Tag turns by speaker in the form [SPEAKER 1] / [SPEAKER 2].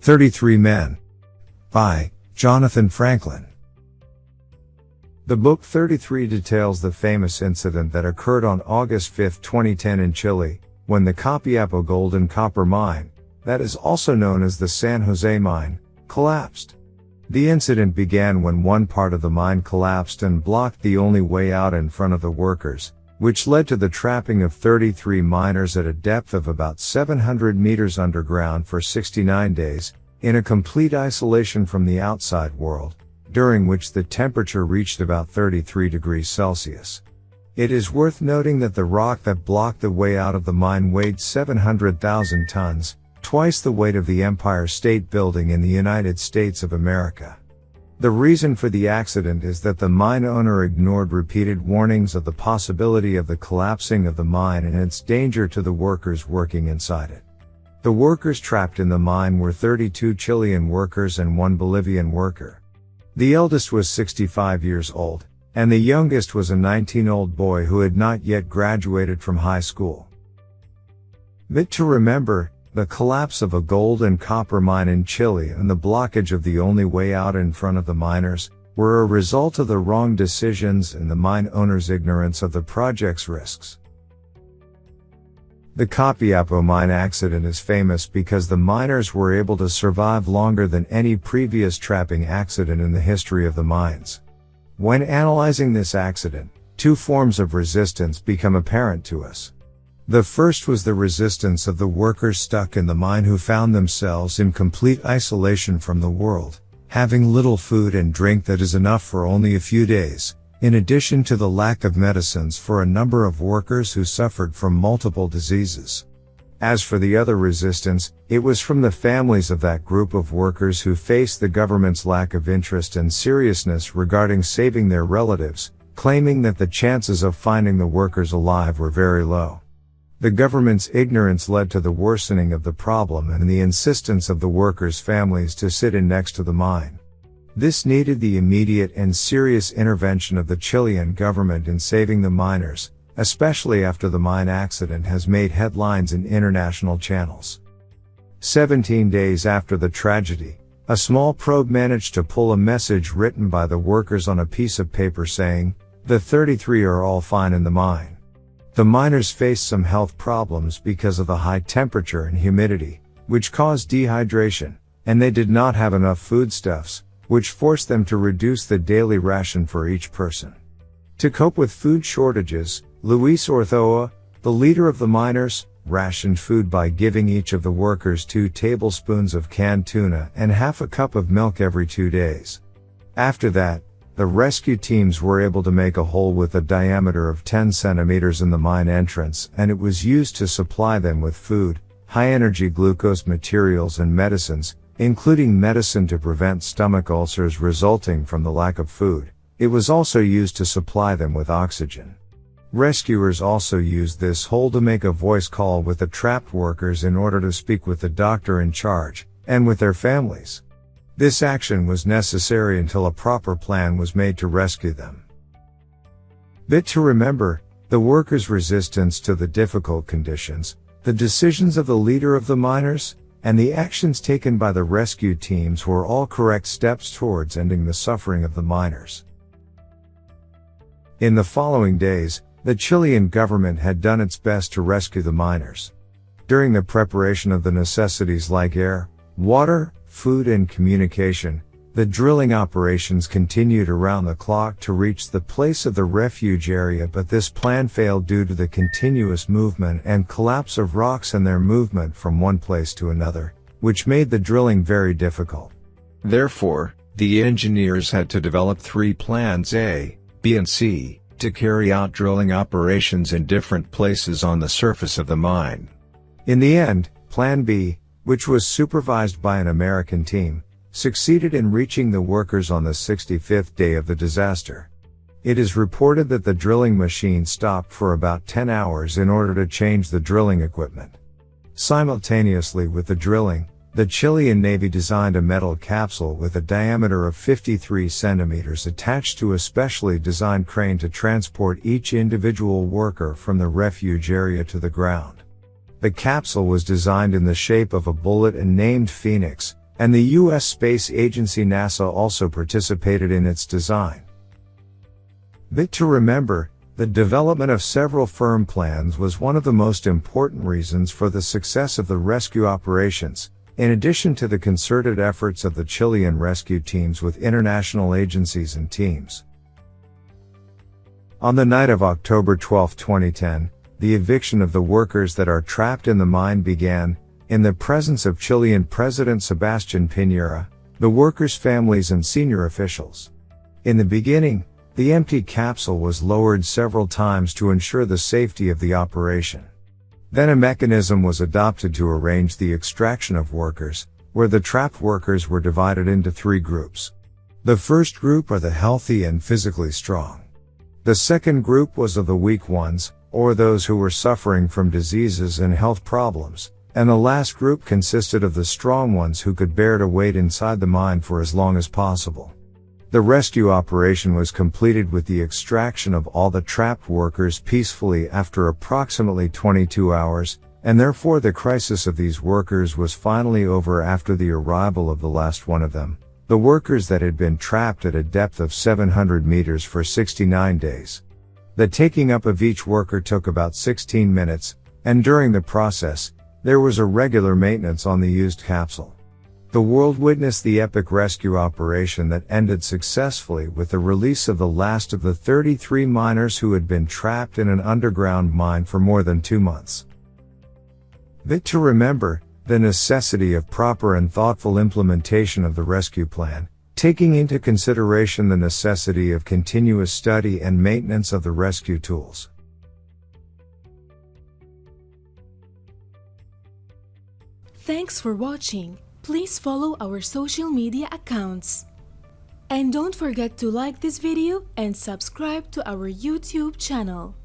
[SPEAKER 1] 33 Men. By Jonathan Franklin. The book 33 details the famous incident that occurred on August 5, 2010 in Chile, when the Copiapo gold and copper mine, that is also known as the San Jose mine, collapsed. The incident began when one part of the mine collapsed and blocked the only way out in front of the workers, which led to the trapping of 33 miners at a depth of about 700 meters underground for 69 days, in a complete isolation from the outside world, during which the temperature reached about 33 degrees Celsius. It is worth noting that the rock that blocked the way out of the mine weighed 700,000 tons, twice the weight of the Empire State Building in the United States of America. The reason for the accident is that the mine owner ignored repeated warnings of the possibility of the collapsing of the mine and its danger to the workers working inside it. The workers trapped in the mine were 32 Chilean workers and 1 Bolivian worker. The eldest was 65 years old, and the youngest was a 19-year-old boy who had not yet graduated from high school. Bit to remember: the collapse of a gold and copper mine in Chile and the blockage of the only way out in front of the miners were a result of the wrong decisions and the mine owner's ignorance of the project's risks. The Copiapo mine accident is famous because the miners were able to survive longer than any previous trapping accident in the history of the mines. When analyzing this accident, two forms of resistance become apparent to us. The first was the resistance of the workers stuck in the mine who found themselves in complete isolation from the world, having little food and drink that is enough for only a few days, in addition to the lack of medicines for a number of workers who suffered from multiple diseases. As for the other resistance, it was from the families of that group of workers who faced the government's lack of interest and seriousness regarding saving their relatives, claiming that the chances of finding the workers alive were very low. The government's ignorance led to the worsening of the problem and the insistence of the workers' families to sit in next to the mine. This needed the immediate and serious intervention of the Chilean government in saving the miners, especially after the mine accident has made headlines in international channels. 17 days after the tragedy, a small probe managed to pull a message written by the workers on a piece of paper saying, "The 33 are all fine in the mine." The miners faced some health problems because of the high temperature and humidity, which caused dehydration, and they did not have enough foodstuffs, which forced them to reduce the daily ration for each person. To cope with food shortages, Luis Orthoa, the leader of the miners, rationed food by giving each of the workers 2 tablespoons of canned tuna and half a cup of milk every 2 days. After that, the rescue teams were able to make a hole with a diameter of 10 centimeters in the mine entrance, and it was used to supply them with food, high-energy glucose materials and medicines, including medicine to prevent stomach ulcers resulting from the lack of food. It was also used to supply them with oxygen. Rescuers also used this hole to make a voice call with the trapped workers in order to speak with the doctor in charge, and with their families. This action was necessary until a proper plan was made to rescue them. Bit to remember: the workers' resistance to the difficult conditions, the decisions of the leader of the miners, and the actions taken by the rescue teams were all correct steps towards ending the suffering of the miners. In the following days, the Chilean government had done its best to rescue the miners. During the preparation of the necessities like air, water, food and communication, the drilling operations continued around the clock to reach the place of the refuge area, but this plan failed due to the continuous movement and collapse of rocks and their movement from one place to another, which made the drilling very difficult. Therefore, the engineers had to develop 3 plans A, B and C, to carry out drilling operations in different places on the surface of the mine. In the end, Plan B, which was supervised by an American team, succeeded in reaching the workers on the 65th day of the disaster. It is reported that the drilling machine stopped for about 10 hours in order to change the drilling equipment. Simultaneously with the drilling, the Chilean Navy designed a metal capsule with a diameter of 53 centimeters attached to a specially designed crane to transport each individual worker from the refuge area to the ground. The capsule was designed in the shape of a bullet and named Phoenix, and the U.S. Space Agency NASA also participated in its design. Bit to remember, the development of several firm plans was one of the most important reasons for the success of the rescue operations, in addition to the concerted efforts of the Chilean rescue teams with international agencies and teams. On the night of October 12, 2010, the eviction of the workers that are trapped in the mine began, in the presence of Chilean President Sebastián Piñera, the workers' families and senior officials. In the beginning, the empty capsule was lowered several times to ensure the safety of the operation. Then a mechanism was adopted to arrange the extraction of workers, where the trapped workers were divided into 3 groups. The first group are the healthy and physically strong. The second group was of the weak ones, or those who were suffering from diseases and health problems, and the last group consisted of the strong ones who could bear to wait inside the mine for as long as possible. The rescue operation was completed with the extraction of all the trapped workers peacefully after approximately 22 hours, and therefore the crisis of these workers was finally over after the arrival of the last one of them, the workers that had been trapped at a depth of 700 meters for 69 days. The taking up of each worker took about 16 minutes, and during the process, there was a regular maintenance on the used capsule. The world witnessed the epic rescue operation that ended successfully with the release of the last of the 33 miners who had been trapped in an underground mine for more than 2 months. Bit to remember, the necessity of proper and thoughtful implementation of the rescue plan, taking into consideration the necessity of continuous study and maintenance of the rescue tools.
[SPEAKER 2] Thanks for watching. Please follow our social media accounts. And don't forget to like this video and subscribe to our YouTube channel.